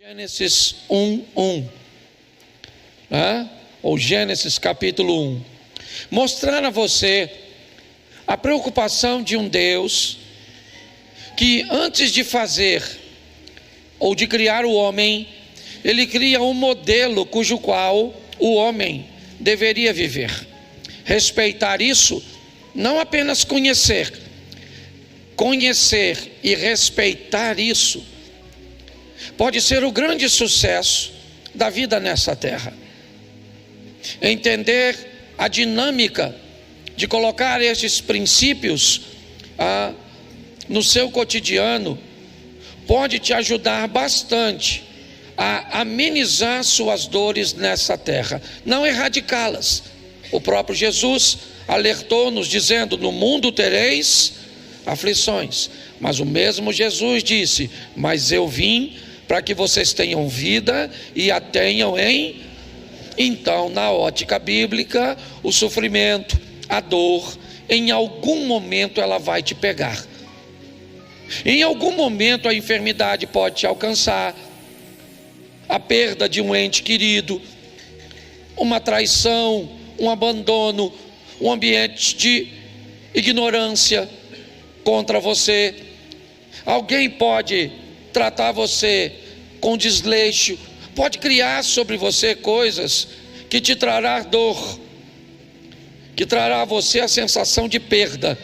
Gênesis 1:1, ou Gênesis capítulo 1, mostrar a você a preocupação de um Deus que antes de fazer ou de criar o homem, ele cria um modelo cujo qual o homem deveria viver. Respeitar isso, não apenas conhecer e respeitar isso, pode ser o grande sucesso da vida nessa terra. Entender a dinâmica de colocar esses princípios no seu cotidiano pode te ajudar bastante a amenizar suas dores nessa terra, não erradicá-las. O próprio Jesus alertou-nos dizendo: no mundo tereis aflições, mas o mesmo Jesus disse: mas eu vim para que vocês tenham vida e a tenham em... Então, na ótica bíblica, o sofrimento, a dor, em algum momento ela vai te pegar. Em algum momento a enfermidade pode te alcançar, a perda de um ente querido, uma traição, um abandono, um ambiente de ignorância contra você. Alguém pode tratar você com desleixo, pode criar sobre você coisas que te trará dor, que trará a você a sensação de perda.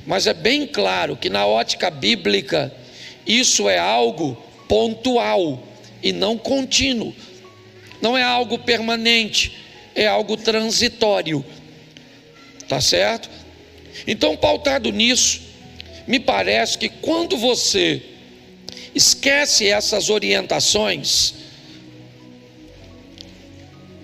Mas é bem claro que na ótica bíblica isso é algo pontual e não contínuo, não é algo permanente, é algo transitório, tá certo? Então, pautado nisso, me parece que quando você esquece essas orientações,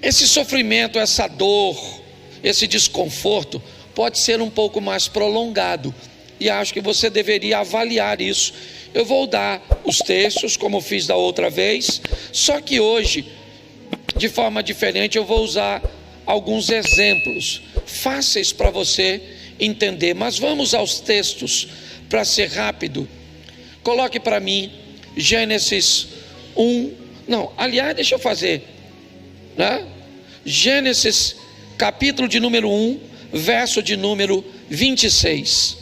esse sofrimento, essa dor, esse desconforto pode ser um pouco mais prolongado, e acho que você deveria avaliar isso. Eu vou dar os textos como fiz da outra vez, só que hoje, de forma diferente, eu vou usar alguns exemplos fáceis para você entender. Mas vamos aos textos para ser rápido. Coloque para mim Gênesis 1, não, aliás, deixa eu fazer, Gênesis capítulo de número 1, verso de número 26.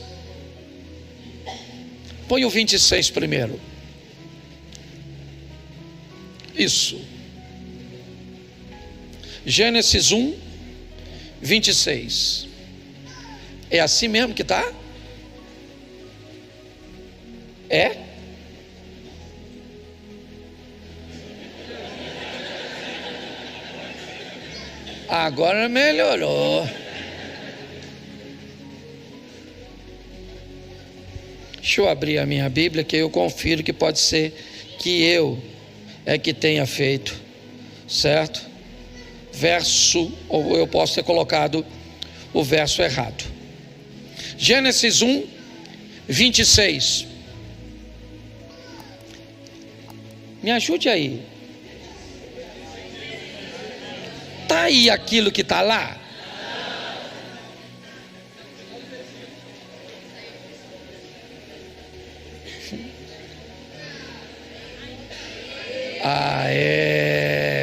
Põe o 26 primeiro. Isso. Gênesis 1, 26. É assim mesmo que está? É? Agora melhorou. Deixa eu abrir a minha Bíblia, que eu confiro que pode ser que eu é que tenha feito, certo? Verso, ou eu posso ter colocado o verso errado. Gênesis 1, 26. Me ajude aí. Está aí aquilo que está lá?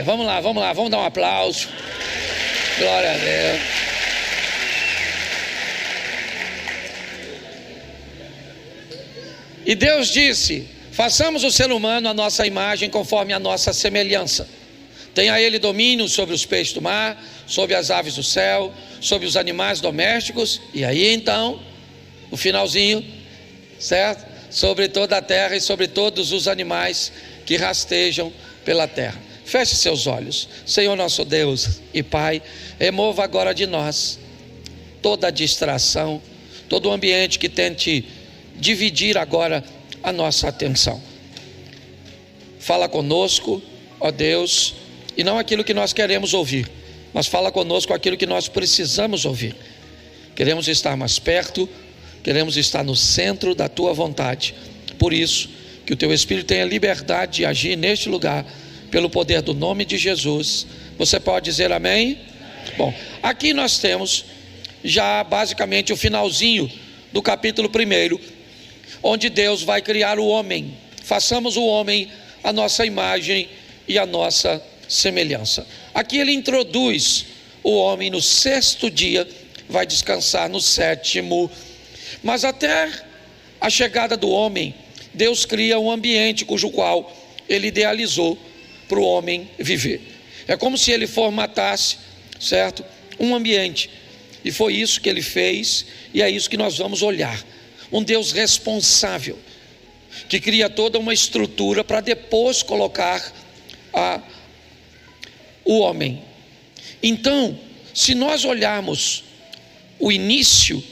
Vamos lá, vamos dar um aplauso. Glória a Deus. E Deus disse: façamos o ser humano à nossa imagem, conforme a nossa semelhança. Tenha ele domínio sobre os peixes do mar, sobre as aves do céu, sobre os animais domésticos. E aí então, o finalzinho, certo? Sobre toda a terra e sobre todos os animais que rastejam pela terra. Feche seus olhos. Senhor nosso Deus e Pai, remova agora de nós toda a distração, todo o ambiente que tente dividir agora a nossa atenção. Fala conosco, ó Deus, e não aquilo que nós queremos ouvir, mas fala conosco aquilo que nós precisamos ouvir. Queremos estar mais perto, queremos estar no centro da Tua vontade. Por isso, que o Teu Espírito tenha liberdade de agir neste lugar, pelo poder do nome de Jesus. Você pode dizer amém? Bom, aqui nós temos já basicamente o finalzinho do capítulo 1, onde Deus vai criar o homem. Façamos o homem a nossa imagem e a nossa semelhança. Aqui ele introduz o homem no sexto dia, vai descansar no sétimo. Mas até a chegada do homem, Deus cria um ambiente cujo qual ele idealizou para o homem viver. É como se ele formatasse, certo? Um ambiente. E foi isso que ele fez, e é isso que nós vamos olhar. Um Deus responsável, que cria toda uma estrutura para depois colocar o homem. Então, se nós olharmos o início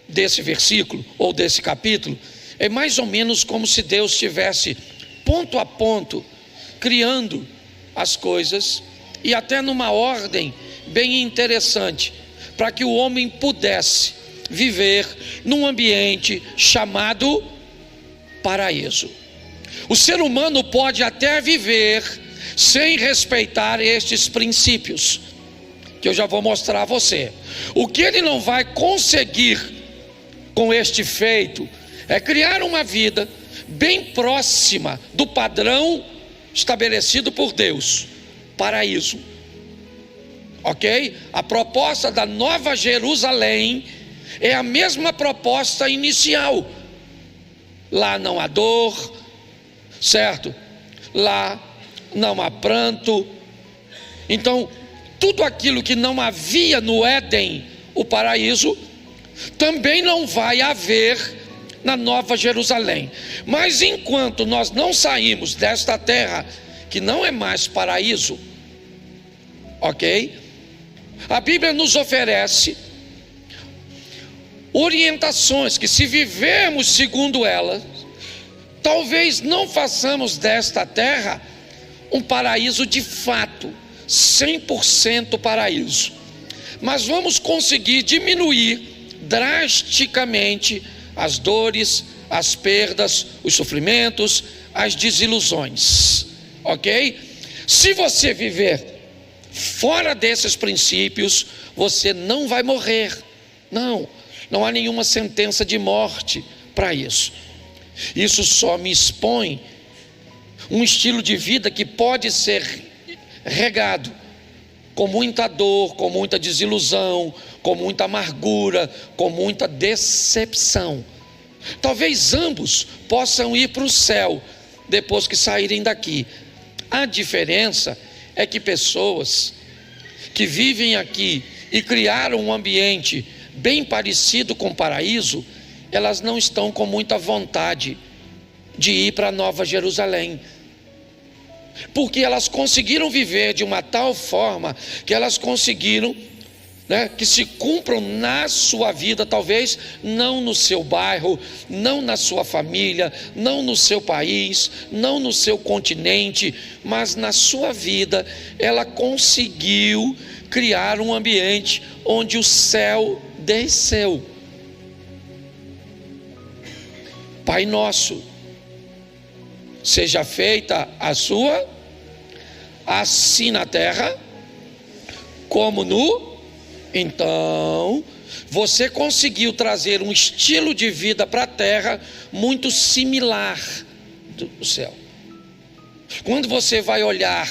desse versículo, ou desse capítulo, é mais ou menos como se Deus estivesse ponto a ponto, criando as coisas, e até numa ordem bem interessante, para que o homem pudesse viver num ambiente chamado paraíso. O ser humano pode até viver sem respeitar estes princípios, que eu já vou mostrar a você. O que ele não vai conseguir com este feito é criar uma vida bem próxima do padrão estabelecido por Deus, paraíso. Ok? A proposta da Nova Jerusalém é a mesma proposta inicial. Lá não há dor, certo? Lá não há pranto. Então, tudo aquilo que não havia no Éden, o paraíso, também não vai haver na Nova Jerusalém. Mas enquanto nós não saímos desta terra, que não é mais paraíso, ok? A Bíblia nos oferece orientações que, se vivermos segundo elas, talvez não façamos desta terra um paraíso de fato, 100% paraíso, mas vamos conseguir diminuir drasticamente as dores, as perdas, os sofrimentos, as desilusões, ok? Se você viver fora desses princípios, você não vai morrer. Não há nenhuma sentença de morte para isso. Isso só me expõe um estilo de vida que pode ser regado com muita dor, com muita desilusão, com muita amargura, com muita decepção. Talvez ambos possam ir para o céu depois que saírem daqui. A diferença é que pessoas que vivem aqui e criaram um ambiente bem parecido com o paraíso, elas não estão com muita vontade de ir para a Nova Jerusalém, porque elas conseguiram viver de uma tal forma que elas conseguiram, que se cumpram na sua vida, talvez não no seu bairro, não na sua família, não no seu país, não no seu continente, mas na sua vida. Ela conseguiu criar um ambiente onde o céu desceu. Pai nosso, seja feita a sua, assim na terra como no. Então, você conseguiu trazer um estilo de vida para a terra muito similar do céu. Quando você vai olhar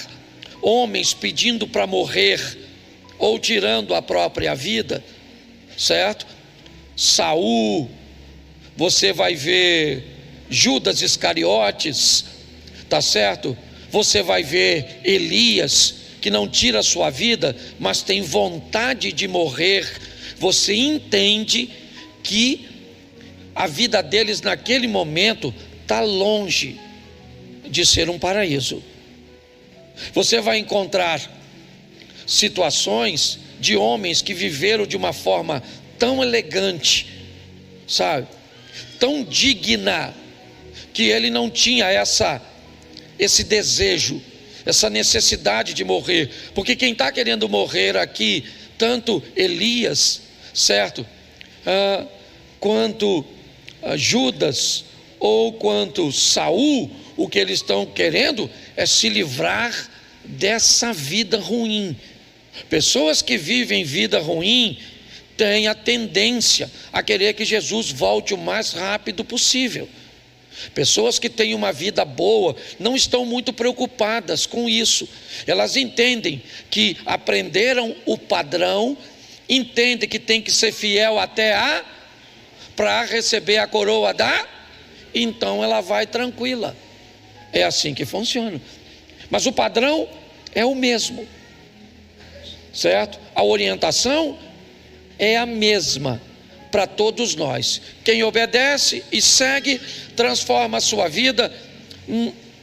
homens pedindo para morrer ou tirando a própria vida, certo? Saul, você vai ver Judas Iscariotes, tá certo? Você vai ver Elias, que não tira a sua vida, mas tem vontade de morrer. Você entende que a vida deles naquele momento está longe de ser um paraíso. Você vai encontrar situações de homens que viveram de uma forma tão elegante, sabe, tão digna, que ele não tinha esse desejo, essa necessidade de morrer. Porque quem está querendo morrer aqui, tanto Elias, certo, quanto Judas, ou quanto Saul, o que eles estão querendo é se livrar dessa vida ruim. Pessoas que vivem vida ruim têm a tendência a querer que Jesus volte o mais rápido possível. Pessoas que têm uma vida boa não estão muito preocupadas com isso. Elas entendem que aprenderam o padrão, entendem que tem que ser fiel até para receber a coroa então ela vai tranquila. É assim que funciona. Mas o padrão é o mesmo, certo? A orientação é a mesma para todos nós. Quem obedece e segue, transforma a sua vida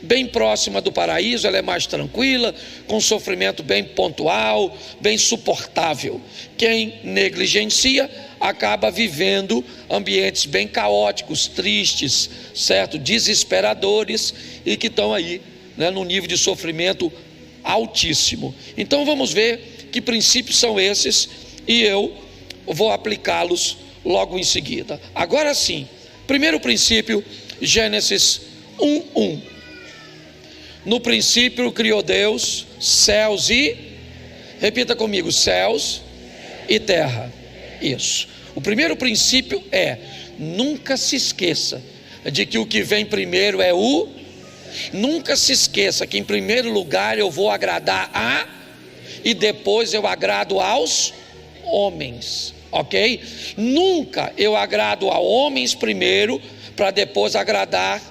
bem próxima do paraíso. Ela é mais tranquila, com sofrimento bem pontual, bem suportável. Quem negligencia, acaba vivendo ambientes bem caóticos, tristes, certo? Desesperadores, e que estão aí, né, num nível de sofrimento altíssimo. Então vamos ver que princípios são esses, e eu vou aplicá-los logo em seguida. Agora sim, primeiro princípio, Gênesis 1:1. No princípio criou Deus céus e, repita comigo, céus e terra. Isso. O primeiro princípio é: nunca se esqueça de que o que vem primeiro é nunca se esqueça que em primeiro lugar eu vou agradar e depois eu agrado aos homens. Ok? Nunca eu agrado a homens primeiro, para depois agradar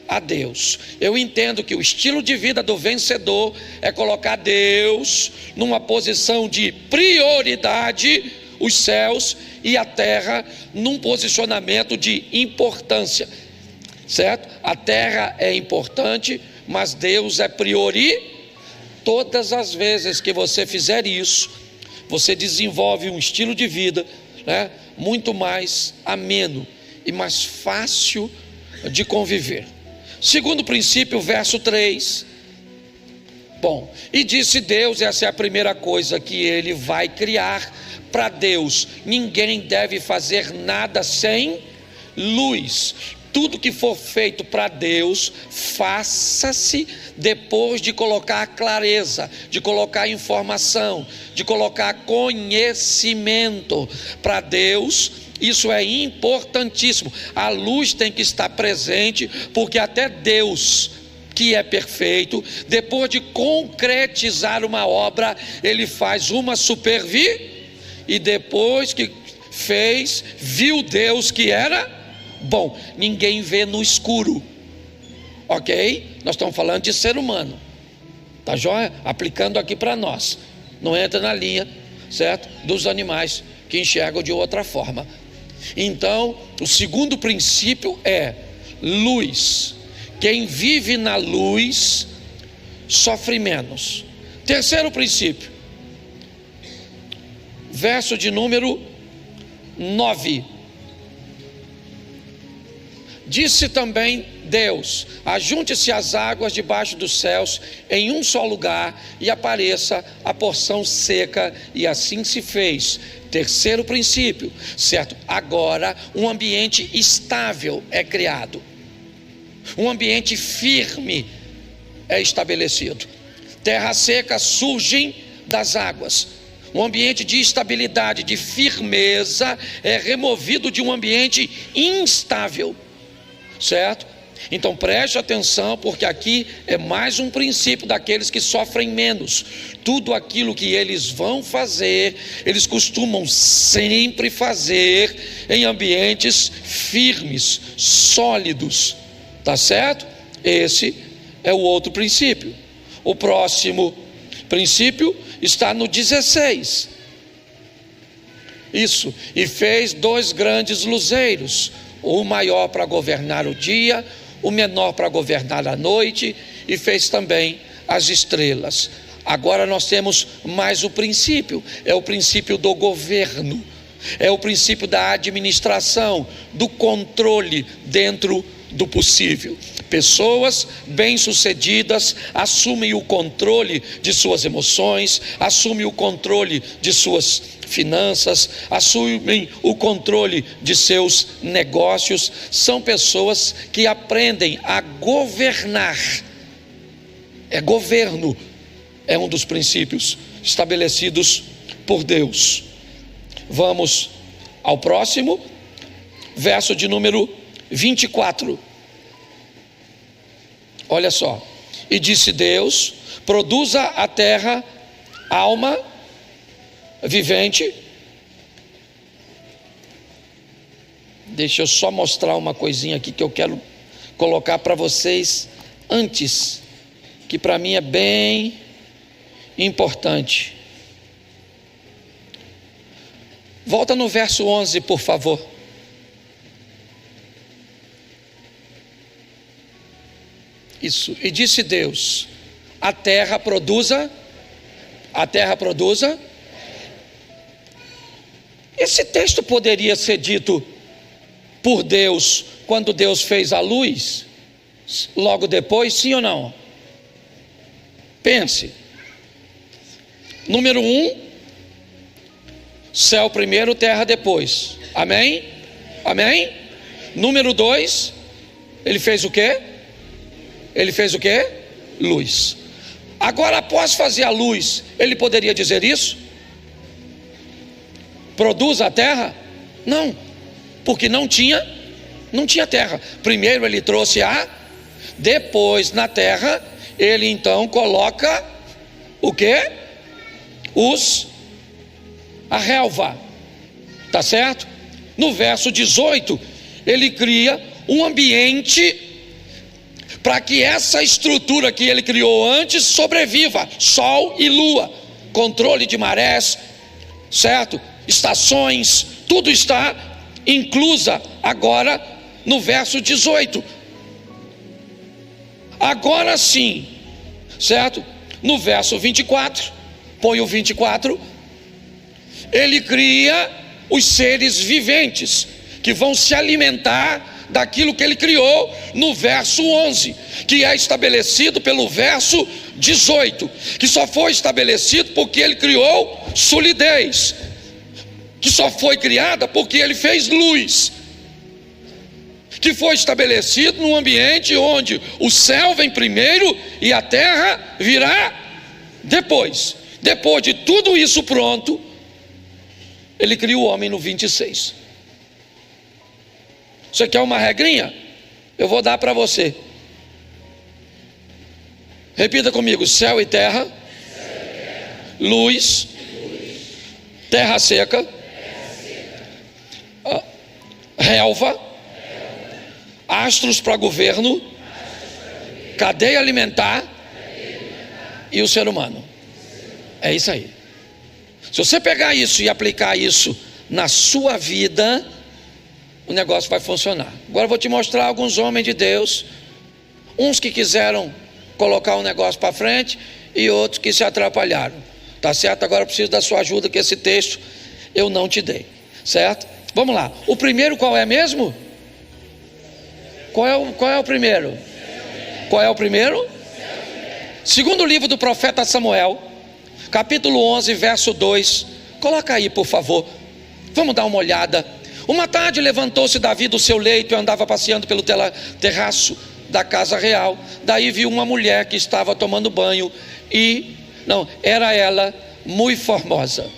a Deus. Eu entendo que o estilo de vida do vencedor é colocar Deus numa posição de prioridade, os céus e a terra num posicionamento de importância, certo? A terra é importante, mas Deus é Todas as vezes que você fizer isso, você desenvolve um estilo de vida, né, muito mais ameno e mais fácil de conviver. Segundo princípio, verso 3. Bom, e disse Deus, essa é a primeira coisa que ele vai criar. Para Deus, ninguém deve fazer nada sem luz. Tudo que for feito para Deus, faça-se depois de colocar clareza, de colocar informação, de colocar conhecimento. Para Deus, isso é importantíssimo. A luz tem que estar presente, porque até Deus, que é perfeito, depois de concretizar uma obra, ele faz uma e depois que fez, viu Deus que era bom. Ninguém vê no escuro, ok? Nós estamos falando de ser humano, tá joia? Aplicando aqui para nós, não entra na linha, certo? Dos animais que enxergam de outra forma. Então, o segundo princípio é luz. Quem vive na luz sofre menos. Terceiro princípio, verso de número 9. Disse também Deus: ajunte-se as águas debaixo dos céus em um só lugar, e apareça a porção seca, e assim se fez. Terceiro princípio, certo? Agora um ambiente estável é criado, um ambiente firme é estabelecido. Terra seca surgem das águas. Um ambiente de estabilidade, de firmeza é removido de um ambiente instável, certo? Então preste atenção, porque aqui é mais um princípio daqueles que sofrem menos. Tudo aquilo que eles vão fazer, eles costumam sempre fazer em ambientes firmes, sólidos, tá certo? Esse é o outro princípio. O próximo princípio está no 16. Isso, e fez 2 grandes luzeiros, o maior para governar o dia, o menor para governar a noite, e fez também as estrelas. Agora nós temos mais o princípio, é o princípio do governo, é o princípio da administração, do controle dentro do possível. Pessoas bem-sucedidas assumem o controle de suas emoções, assumem o controle de suas finanças, assumem o controle de seus negócios. São pessoas que aprendem a governar. Governo é um dos princípios estabelecidos por Deus. Vamos ao próximo, verso de número 24. Olha só. E disse Deus: produza a terra alma vivente. Deixa eu só mostrar uma coisinha aqui que eu quero colocar para vocês antes, que para mim é bem importante. Volta no verso 11, por favor. Isso. E disse Deus: a terra produza. Esse texto poderia ser dito por Deus quando Deus fez a luz, logo depois, sim ou não? Pense. Número 1, céu primeiro, terra depois. Amém? Amém? Número 2, ele fez o quê? Ele fez o quê? Luz. Agora, após fazer a luz, ele poderia dizer isso? Produz a terra? Não, porque não tinha terra. Primeiro ele trouxe a, depois na terra, ele então coloca o quê? A relva, tá certo? No verso 18, ele cria um ambiente para que essa estrutura que ele criou antes sobreviva, sol e lua, controle de marés, certo? Estações, tudo está inclusa agora no verso 18. Agora sim, certo? No verso 24, põe o 24, ele cria os seres viventes que vão se alimentar daquilo que ele criou no verso 11, que é estabelecido pelo verso 18, que só foi estabelecido porque ele criou solidez, que só foi criada porque ele fez luz, que foi estabelecido num ambiente onde o céu vem primeiro e a terra virá depois. Depois de tudo isso pronto, ele cria o homem no 26. Você quer uma regrinha? Eu vou dar para você. Repita comigo: céu e terra, luz, terra seca, relva, astros para governo, cadeia alimentar e o ser humano. É isso aí. Se você pegar isso e aplicar isso na sua vida, o negócio vai funcionar. Agora eu vou te mostrar alguns homens de Deus, uns que quiseram colocar um negócio para frente e outros que se atrapalharam. Tá certo? Agora eu preciso da sua ajuda, que esse texto eu não te dei, certo? Vamos lá. O primeiro qual é mesmo? Qual é o primeiro? Qual é o primeiro? Segundo livro do profeta Samuel, capítulo 11, verso 2. Coloca aí, por favor. Vamos dar uma olhada. Uma tarde levantou-se Davi do seu leito e andava passeando pelo terraço da casa real. Daí viu uma mulher que estava tomando banho era ela muito formosa.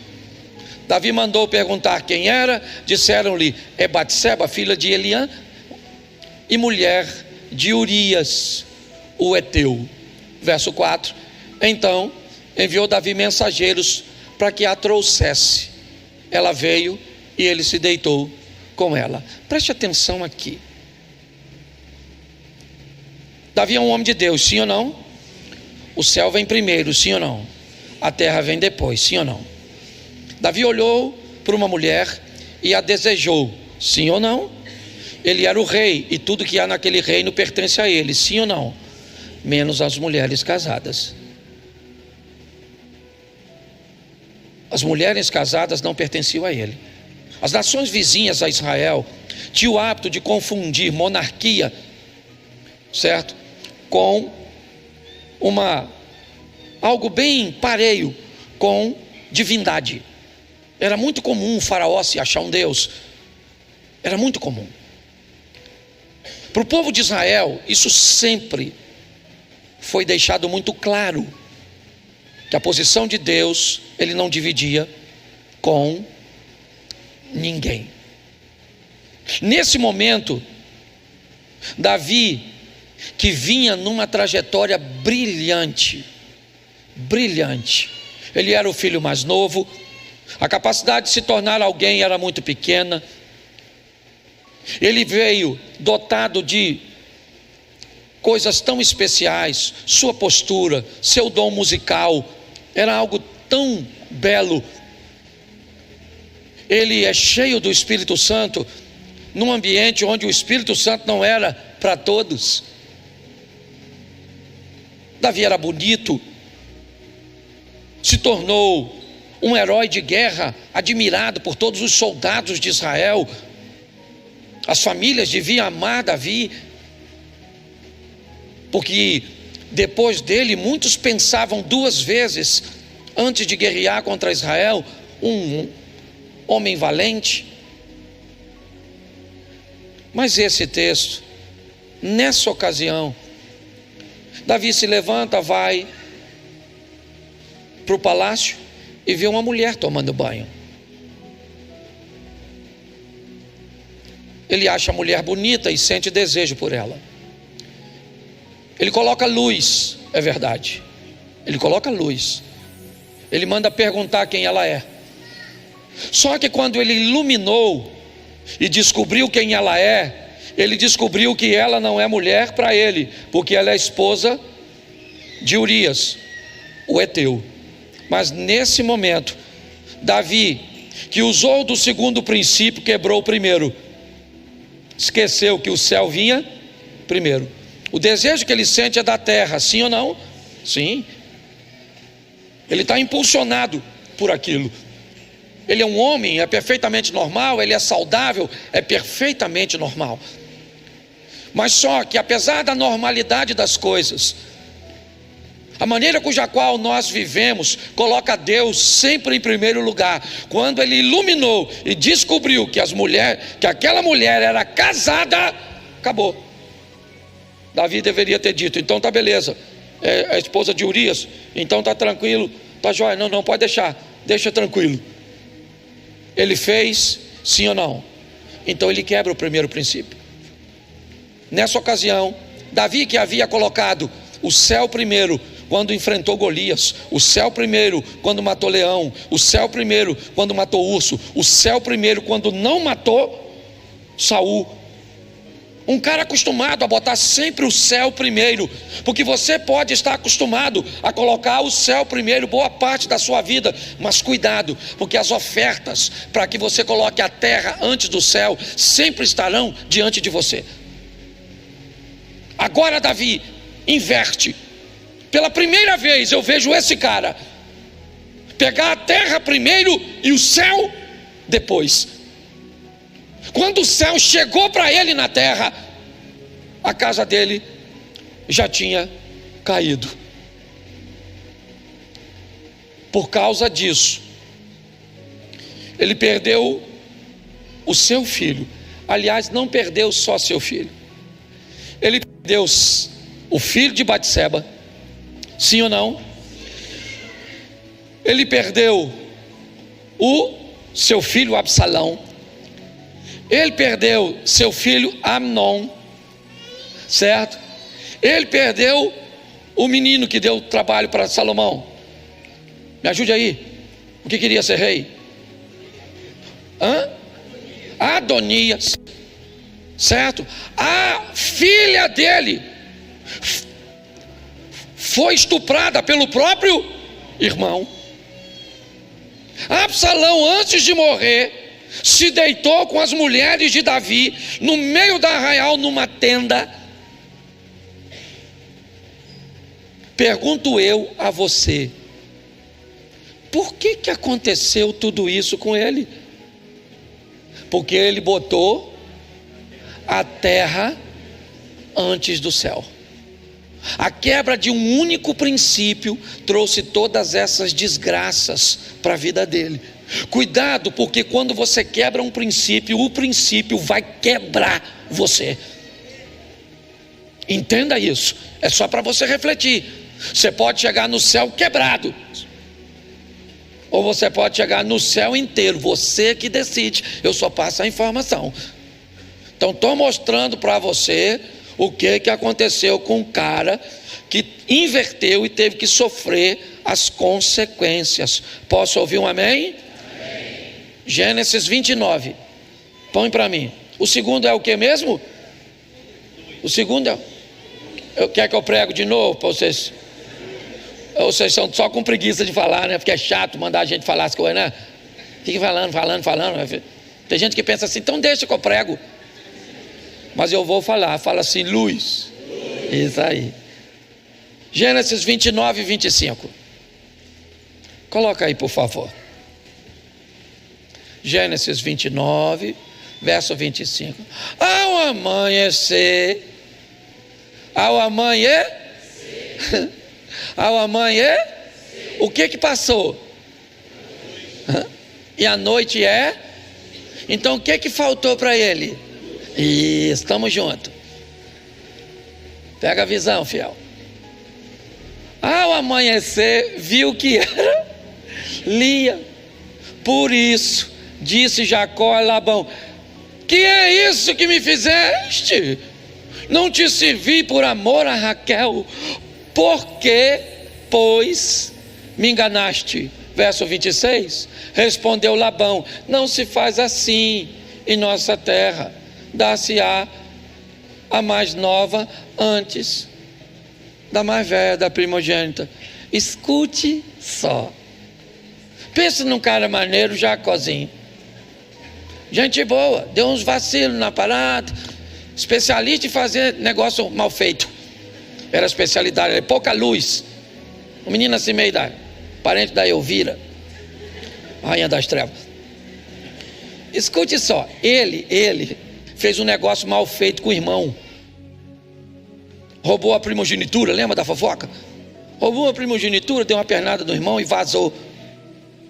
Davi mandou perguntar quem era. Disseram-lhe: é Batseba, filha de Eliã, e mulher de Urias, o heteu. Verso 4. Então enviou Davi mensageiros para que a trouxesse. Ela veio e ele se deitou com ela. Preste atenção aqui. Davi é um homem de Deus, sim ou não? O céu vem primeiro, sim ou não? A terra vem depois, sim ou não? Davi olhou para uma mulher e a desejou, sim ou não? Ele era o rei e tudo que há naquele reino pertence a ele, sim ou não? Menos as mulheres casadas. As mulheres casadas não pertenciam a ele. As nações vizinhas a Israel tinham o hábito de confundir monarquia, certo, com algo bem pareio com divindade. Era muito comum o faraó se achar um Deus. Era muito comum. Para o povo de Israel, isso sempre foi deixado muito claro, que a posição de Deus ele não dividia com ninguém. Nesse momento, Davi que vinha numa trajetória brilhante. Brilhante. Ele era o filho mais novo, a capacidade de se tornar alguém era muito pequena. Ele veio dotado de coisas tão especiais, sua postura, seu dom musical, era algo tão belo. Ele é cheio do Espírito Santo, num ambiente onde o Espírito Santo não era para todos. Davi era bonito, se tornou um herói de guerra, admirado por todos os soldados de Israel. As famílias deviam amar Davi, porque depois dele muitos pensavam duas vezes antes de guerrear contra Israel. Um homem valente. Mas esse texto, nessa ocasião, Davi se levanta, vai para o palácio e vê uma mulher tomando banho. Ele acha a mulher bonita e sente desejo por ela. Ele coloca luz, é verdade. Ele coloca luz. Ele manda perguntar quem ela é. Só que quando ele iluminou e descobriu quem ela é, ele descobriu que ela não é mulher para ele, porque ela é esposa de Urias, o heteu. Mas nesse momento, Davi, que usou do segundo princípio, quebrou o primeiro. Esqueceu que o céu vinha primeiro. O desejo que ele sente é da terra, sim ou não? Sim. Ele está impulsionado por aquilo. Ele é um homem, é perfeitamente normal. Ele é saudável, é perfeitamente normal. Mas só que apesar da normalidade das coisas, a maneira cuja qual nós vivemos coloca Deus sempre em primeiro lugar. Quando ele iluminou e descobriu que aquela mulher era casada, acabou. Davi deveria ter dito: então tá beleza, é a esposa de Urias, então tá tranquilo, tá jóia, não pode deixar, deixa tranquilo. Ele fez, sim ou não? Então ele quebra o primeiro princípio. Nessa ocasião, Davi, que havia colocado o céu primeiro quando enfrentou Golias, o céu primeiro quando matou leão, o céu primeiro quando matou urso, o céu primeiro quando não matou Saul. Um cara acostumado a botar sempre o céu primeiro, porque você pode estar acostumado a colocar o céu primeiro boa parte da sua vida, mas cuidado, porque as ofertas para que você coloque a terra antes do céu sempre estarão diante de você. Agora Davi inverte. Pela primeira vez eu vejo esse cara pegar a terra primeiro e o céu depois. Quando o céu chegou para ele na terra, a casa dele já tinha caído. Por causa disso, ele perdeu o seu filho. Aliás, não perdeu só seu filho. Ele perdeu o filho de Batseba, sim ou não? Ele perdeu o seu filho Absalão. Ele perdeu seu filho Amnon, certo? Ele perdeu o menino que deu trabalho para Salomão. Me ajude aí. O que queria ser rei? Adonias, certo? A filha dele foi estuprada pelo próprio irmão. Absalão, antes de morrer, se deitou com as mulheres de Davi no meio da arraial numa tenda. Pergunto eu a você, por que aconteceu tudo isso com ele? Porque ele botou a terra antes do céu. A quebra de um único princípio trouxe todas essas desgraças para a vida dele. Cuidado, porque quando você quebra um princípio, o princípio vai quebrar você. Entenda isso. É só para você refletir. Você pode chegar no céu quebrado, ou você pode chegar no céu inteiro. Você que decide. Eu só passo a informação. Então estou mostrando para você o que aconteceu com o cara que inverteu e teve que sofrer as consequências. Posso ouvir um amém? Amém. Gênesis 29. Põe para mim. O segundo é o que mesmo? O segundo é... Quer que eu prego de novo para vocês? Vocês são só com preguiça de falar, né? Porque é chato mandar a gente falar as coisas, né? Fica falando. Tem gente que pensa assim, então deixa que eu prego. Mas eu vou falar. Fala assim, luz. Isso aí. Gênesis 29 e 25. Coloca aí, por favor. Gênesis 29, verso 25. Ao amanhecer, o que passou? E a noite é? Então o que faltou para ele? Isso, estamos juntos. Pega a visão, fiel. Ao amanhecer, viu que era Lia. Por isso, disse Jacó a Labão: que é isso que me fizeste? Não te servi por amor a Raquel, porque, pois, me enganaste. Verso 26, respondeu Labão: não se faz assim em nossa terra, dar-se-á a mais nova antes da mais velha, da primogênita. Escute só. Pensa num cara maneiro, Jacózinho. Gente boa, deu uns vacilos na parada, especialista em fazer negócio mal feito. Era a especialidade, era pouca luz. O menino assim meio parente da Elvira, rainha das trevas. Escute só, ele fez um negócio mal feito com o irmão. Roubou a primogenitura, lembra da fofoca? Roubou a primogenitura, deu uma pernada no irmão e vazou.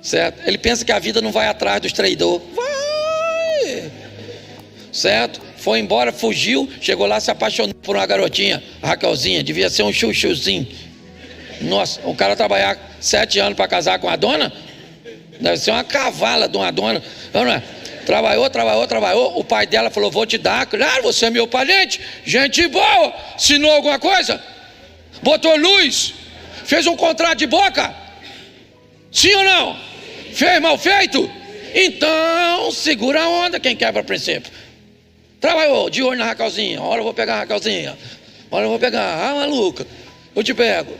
Certo? Ele pensa que a vida não vai atrás dos traidores. Vai! Certo? Foi embora, fugiu, chegou lá, se apaixonou por uma garotinha, a Raquelzinha, devia ser um chuchuzinho. Nossa, o cara trabalhar 7 anos para casar com a dona, deve ser uma cavala de uma dona. Não é? Trabalhou, o pai dela falou: vou te dar, claro, você é meu parente, gente boa, assinou alguma coisa? Botou luz? Fez um contrato de boca? Sim ou não? Fez mal feito? Então, segura a onda quem quebra princípio. Trabalhou, de olho na Raquelzinha, hora eu vou pegar a Raquelzinha, hora eu vou pegar, maluca, eu te pego.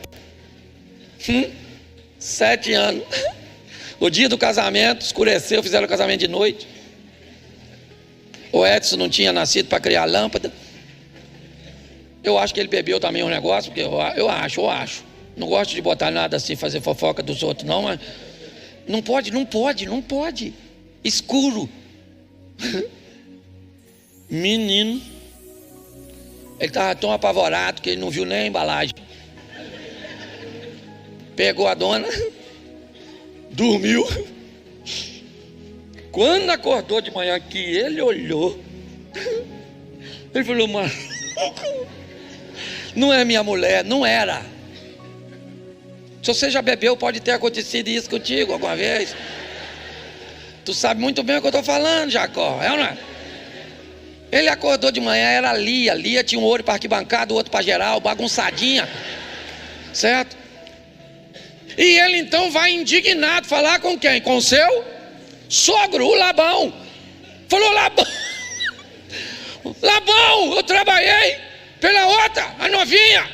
7 anos, o dia do casamento, escureceu, fizeram o casamento de noite. O Edson não tinha nascido para criar lâmpada. Eu acho que ele bebeu também um negócio, porque eu acho. Não gosto de botar nada assim, fazer fofoca dos outros não, mas não pode. Escuro. Menino, ele estava tão apavorado que ele não viu nem a embalagem. Pegou a dona, dormiu. Quando acordou de manhã que ele olhou, ele falou: mano, não é minha mulher, não era. Se você já bebeu, pode ter acontecido isso contigo alguma vez. Tu sabe muito bem o que eu estou falando, Jacó, é ou não é? Ele acordou de manhã, era Lia. Lia tinha um olho para arquibancada, o outro para geral, bagunçadinha, certo? E ele então vai indignado falar com quem? Com o seu sogro, o Labão. Falou: Labão, eu trabalhei pela outra, a novinha.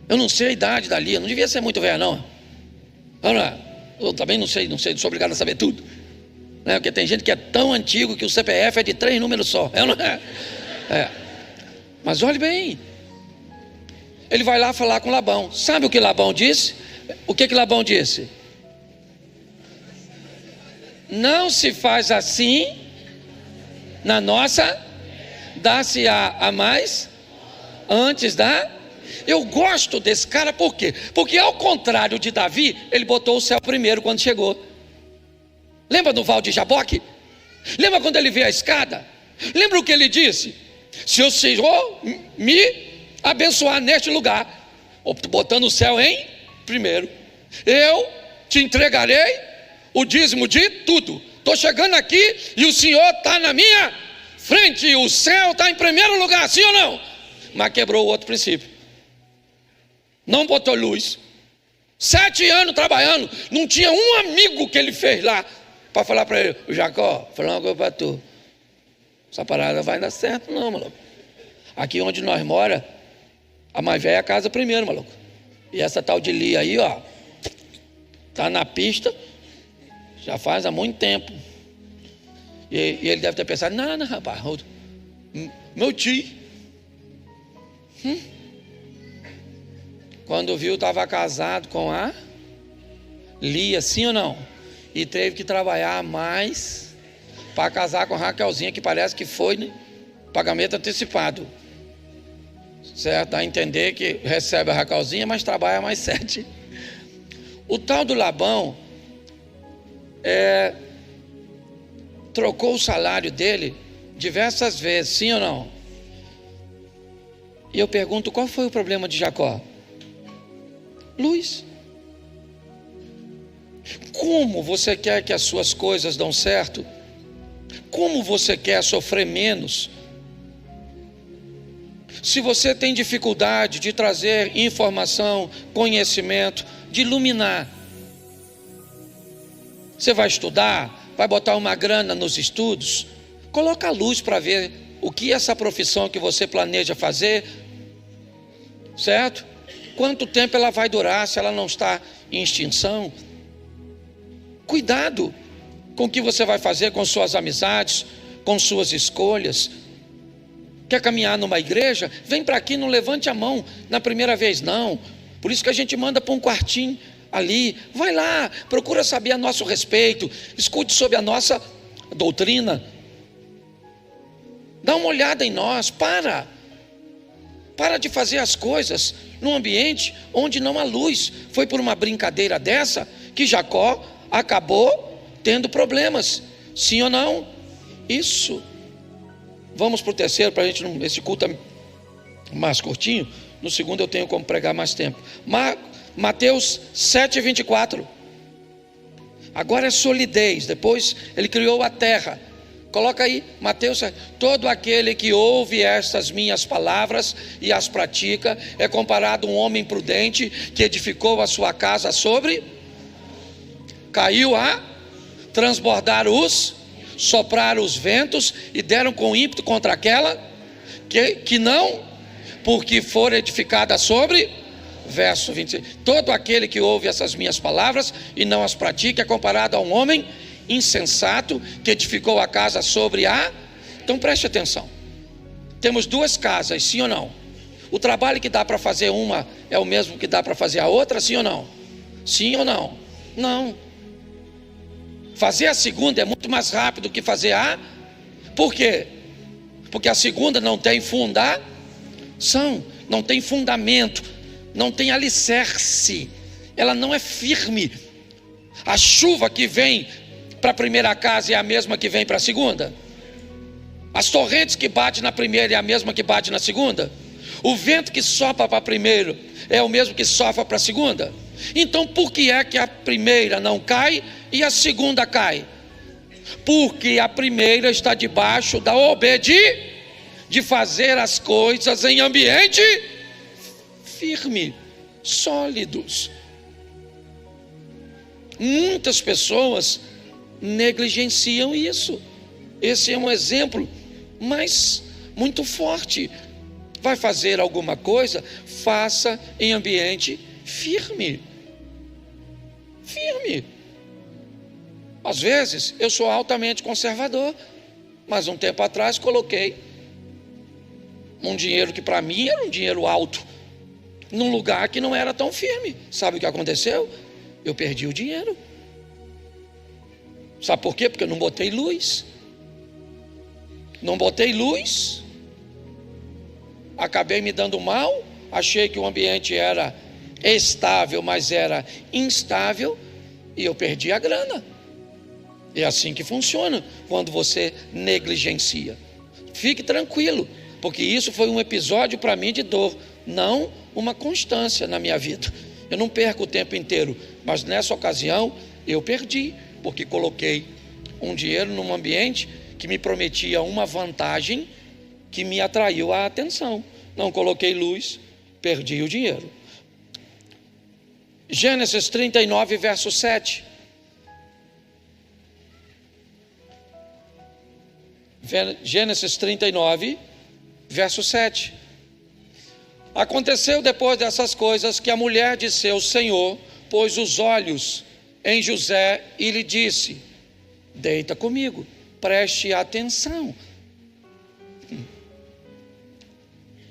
Eu não sei a idade da Lia, não devia ser muito velha não. Eu também não sei, sou obrigado a saber tudo, né? Porque tem gente que é tão antigo que o CPF é de 3 números só. Mas olhe bem, ele vai lá falar com Labão. Sabe o que Labão disse? O que Labão disse? Não se faz assim na nossa, dá-se-á a mais antes da... Eu gosto desse cara, por quê? Porque ao contrário de Davi, ele botou o céu primeiro quando chegou. Lembra do Val de Jaboque? Lembra quando ele veio a escada? Lembra o que ele disse? Se o Senhor me abençoar neste lugar, botando o céu em primeiro, eu te entregarei o dízimo de tudo. Estou chegando aqui e o Senhor está na minha frente, o céu está em primeiro lugar, sim ou não? Mas quebrou o outro princípio. Não botou luz. 7 anos trabalhando, não tinha um amigo que ele fez lá para falar para ele: Jacó, falar uma coisa para tu, essa parada não vai dar certo não, maluco. Aqui onde nós mora, a mais velha é a casa primeiro, maluco. E essa tal de Lia aí, ó, tá na pista já faz há muito tempo. E ele deve ter pensado: não, rapaz, meu tio. Quando viu, estava casado com a Lia, sim ou não? E teve que trabalhar mais para casar com a Raquelzinha, que parece que foi, né, pagamento antecipado. Certo? Dá a entender que recebe a Raquelzinha, mas trabalha mais 7. O tal do Labão trocou o salário dele diversas vezes, sim ou não? E eu pergunto: qual foi o problema de Jacó? Luz. Como você quer que as suas coisas dão certo? Como você quer sofrer menos? Se você tem dificuldade de trazer informação, conhecimento, de iluminar, você vai estudar, vai botar uma grana nos estudos, coloca a luz para ver o que essa profissão que você planeja fazer, certo? Quanto tempo ela vai durar se ela não está em extinção? Cuidado com o que você vai fazer com suas amizades, com suas escolhas. Quer caminhar numa igreja? Vem para aqui, não levante a mão na primeira vez, não. Por isso que a gente manda para um quartinho ali. Vai lá, procura saber a nosso respeito, escute sobre a nossa doutrina. Dá uma olhada em nós, para de fazer as coisas num ambiente onde não há luz. Foi por uma brincadeira dessa que Jacó acabou tendo problemas, sim ou não? Isso. Vamos para o terceiro, para a gente não, esse culto é mais curtinho. No segundo eu tenho como pregar mais tempo. Mateus 7:24. Agora é solidez. Depois ele criou a terra. Coloca aí, Mateus: todo aquele que ouve estas minhas palavras e as pratica é comparado a um homem prudente que edificou a sua casa sobre, caiu a transbordar sopraram os ventos e deram com ímpeto contra aquela que não, porque for edificada sobre, verso 26, todo aquele que ouve essas minhas palavras e não as pratica é comparado a um homem insensato que edificou a casa sobre a... Então preste atenção, temos 2 casas, sim ou não? O trabalho que dá para fazer uma é o mesmo que dá para fazer a outra, sim ou não? Sim ou não? Não. Fazer a segunda é muito mais rápido que fazer a... Por quê? Porque a segunda não tem fundação, não tem fundamento, não tem alicerce, ela não é firme. A chuva que vem para a primeira casa é a mesma que vem para a segunda? As torrentes que batem na primeira é a mesma que bate na segunda? O vento que sopra para a primeira é o mesmo que sopra para a segunda? Então por que é que a primeira não cai e a segunda cai? Porque a primeira está debaixo da obediência de fazer as coisas em ambiente firme, sólidos. Muitas pessoas negligenciam isso. Esse é um exemplo, mas muito forte. Vai fazer alguma coisa, faça em ambiente firme. Firme. Às vezes eu sou altamente conservador, mas um tempo atrás coloquei um dinheiro que para mim era um dinheiro alto num lugar que não era tão firme. Sabe o que aconteceu? Eu perdi o dinheiro. Sabe por quê? Porque eu não botei luz. Não botei luz. Acabei me dando mal. Achei que o ambiente era estável, mas era instável. E eu perdi a grana. É assim que funciona quando você negligencia. Fique tranquilo, porque isso foi um episódio para mim de dor, não uma constância na minha vida. Eu não perco o tempo inteiro, mas nessa ocasião eu perdi, porque coloquei um dinheiro num ambiente que me prometia uma vantagem que me atraiu a atenção. Não coloquei luz, perdi o dinheiro. Gênesis 39, verso 7. Gênesis 39, verso 7. Aconteceu depois dessas coisas que a mulher de seu senhor pôs os olhos em José e lhe disse: deita comigo, preste atenção.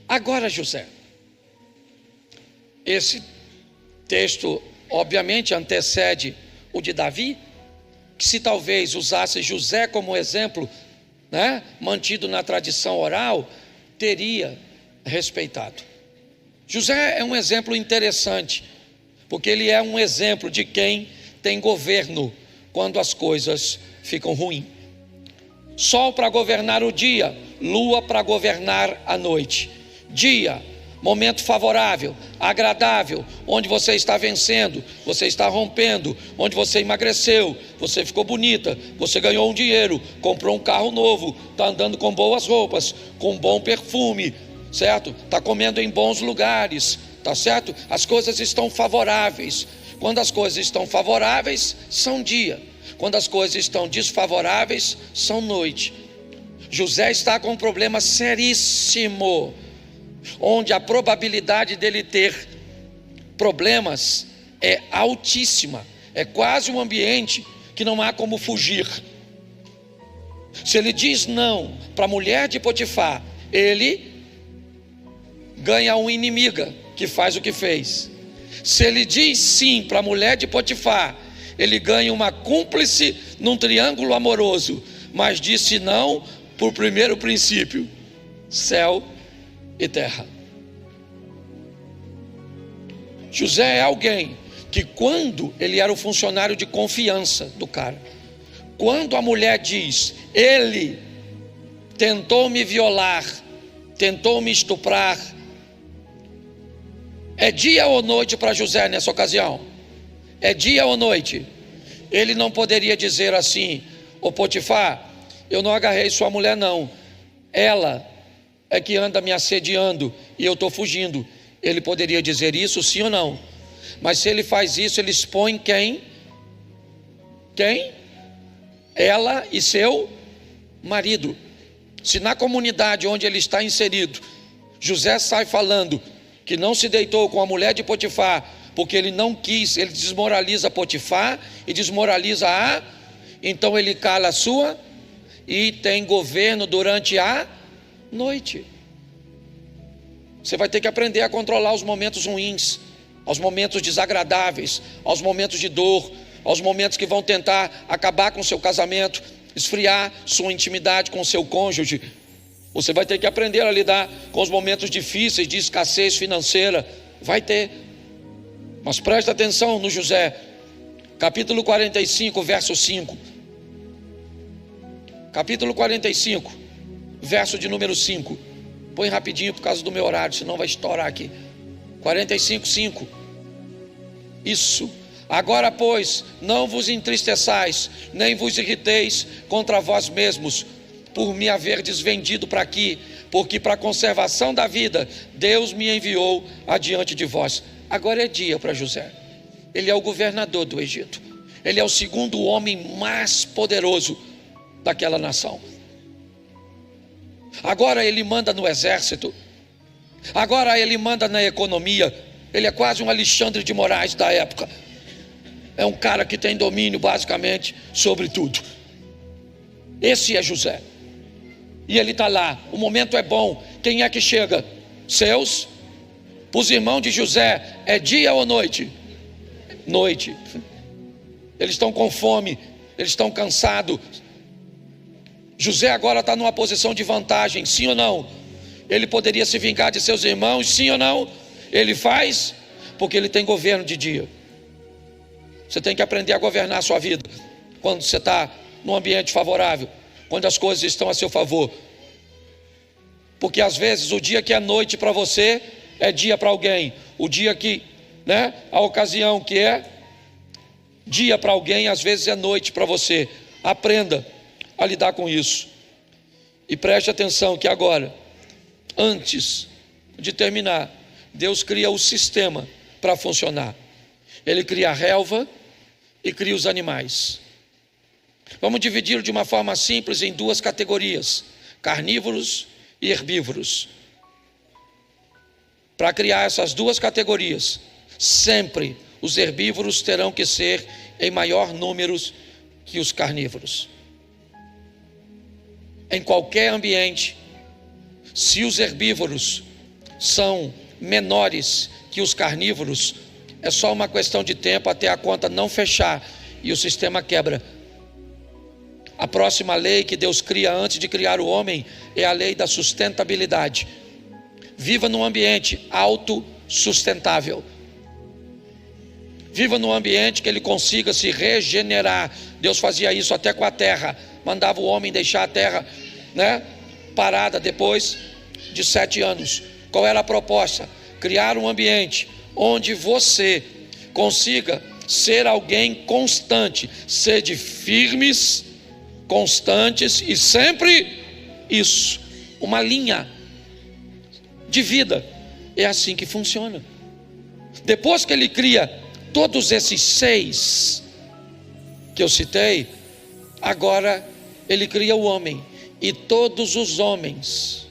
Agora, José, esse texto obviamente antecede o de Davi, que se talvez usasse José como exemplo, né, mantido na tradição oral, teria respeitado. José é um exemplo interessante, porque ele é um exemplo de quem tem governo quando as coisas ficam ruins. Sol para governar o dia, lua para governar a noite. Dia, momento favorável, agradável, onde você está vencendo, você está rompendo, onde você emagreceu, você ficou bonita, você ganhou um dinheiro, comprou um carro novo, está andando com boas roupas, com bom perfume, certo? Está comendo em bons lugares, tá certo? As coisas estão favoráveis. Quando as coisas estão favoráveis, são dia. Quando as coisas estão desfavoráveis, são noite. José está com um problema seríssimo, onde a probabilidade dele ter problemas é altíssima. É quase um ambiente que não há como fugir. Se ele diz não para a mulher de Potifar, ele ganha uma inimiga que faz o que fez. Se ele diz sim para a mulher de Potifar, ele ganha uma cúmplice num triângulo amoroso. Mas disse não por primeiro princípio: céu e terra. José é alguém que, quando ele era o funcionário de confiança do cara, quando a mulher diz: ele tentou me violar, tentou me estuprar, é dia ou noite para José nessa ocasião? É dia ou noite? Ele não poderia dizer assim: ô Potifar, eu não agarrei sua mulher não, ela é que anda me assediando e eu estou fugindo. Ele poderia dizer isso, sim ou não? Mas se ele faz isso, ele expõe quem? Quem? Ela e seu marido. Se na comunidade onde ele está inserido, José sai falando que não se deitou com a mulher de Potifar porque ele não quis, ele desmoraliza Potifar e desmoraliza então ele cala a sua e tem governo durante a noite. Você vai ter que aprender a controlar os momentos ruins, aos momentos desagradáveis, aos momentos de dor, aos momentos que vão tentar acabar com o seu casamento, esfriar sua intimidade com o seu cônjuge. Você vai ter que aprender a lidar com os momentos difíceis de escassez financeira. Vai ter. Mas presta atenção no José, capítulo 45, verso 5. Capítulo 45, verso de número 5. Põe rapidinho por causa do meu horário, senão vai estourar aqui. 45, 5. Isso. Agora, pois, não vos entristeçais, nem vos irriteis contra vós mesmos, por me haverdes vendido para aqui, porque para a conservação da vida, Deus me enviou adiante de vós. Agora é dia para José. Ele é o governador do Egito. Ele é o segundo homem mais poderoso daquela nação. Agora ele manda no exército. Agora ele manda na economia. Ele é quase um Alexandre de Moraes da época. É um cara que tem domínio basicamente sobre tudo. Esse é José. E ele está lá, o momento é bom. Quem é que chega? Seus. Para os irmãos de José, é dia ou noite? Noite. Eles estão com fome, eles estão cansados. José agora está numa posição de vantagem, sim ou não? Ele poderia se vingar de seus irmãos, sim ou não? Ele faz, porque ele tem governo de dia. Você tem que aprender a governar a sua vida quando você está num ambiente favorável, quando as coisas estão a seu favor. Porque às vezes o dia que é noite para você é dia para alguém. O dia que, a ocasião que é dia para alguém, às vezes é noite para você. Aprenda a lidar com isso. E preste atenção que agora, antes de terminar, Deus cria o sistema para funcionar. Ele cria a relva e cria os animais. Vamos dividir de uma forma simples em duas categorias: carnívoros e herbívoros. Para criar essas duas categorias, sempre os herbívoros terão que ser em maior número que os carnívoros. Em qualquer ambiente, se os herbívoros são menores que os carnívoros, é só uma questão de tempo até a conta não fechar e o sistema quebra. A próxima lei que Deus cria antes de criar o homem é a lei da sustentabilidade. Viva num ambiente autossustentável. Viva num ambiente que ele consiga se regenerar. Deus fazia isso até com a terra. Mandava o homem deixar a terra, parada depois de 7 anos. Qual era a proposta? Criar um ambiente onde você consiga ser alguém constante. Sede firmes, constantes e sempre isso. Uma linha de vida. É assim que funciona. Depois que ele cria todos esses 6 que eu citei, agora ele cria o homem. E todos os homens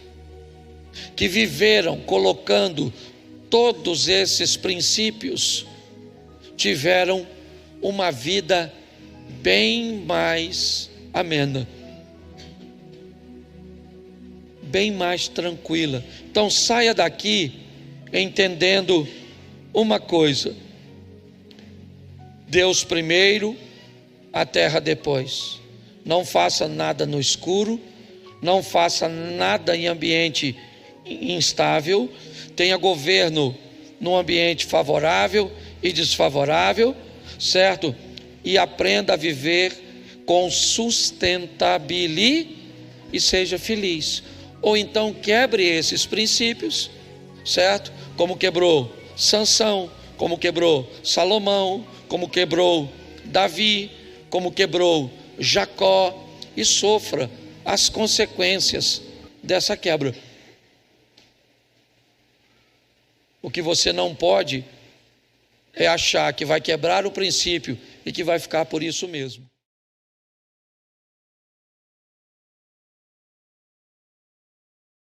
que viveram colocando todos esses princípios tiveram uma vida bem mais amena, bem mais tranquila. Então saia daqui entendendo uma coisa: Deus primeiro, a terra depois. Não faça nada no escuro, não faça nada em ambiente instável, tenha governo num ambiente favorável e desfavorável, certo? E aprenda a viver com sustentabilidade e seja feliz. Ou então quebre esses princípios, certo? Como quebrou Sansão, como quebrou Salomão, como quebrou Davi, como quebrou Jacó, e sofra as consequências dessa quebra. O que você não pode é achar que vai quebrar o princípio e que vai ficar por isso mesmo.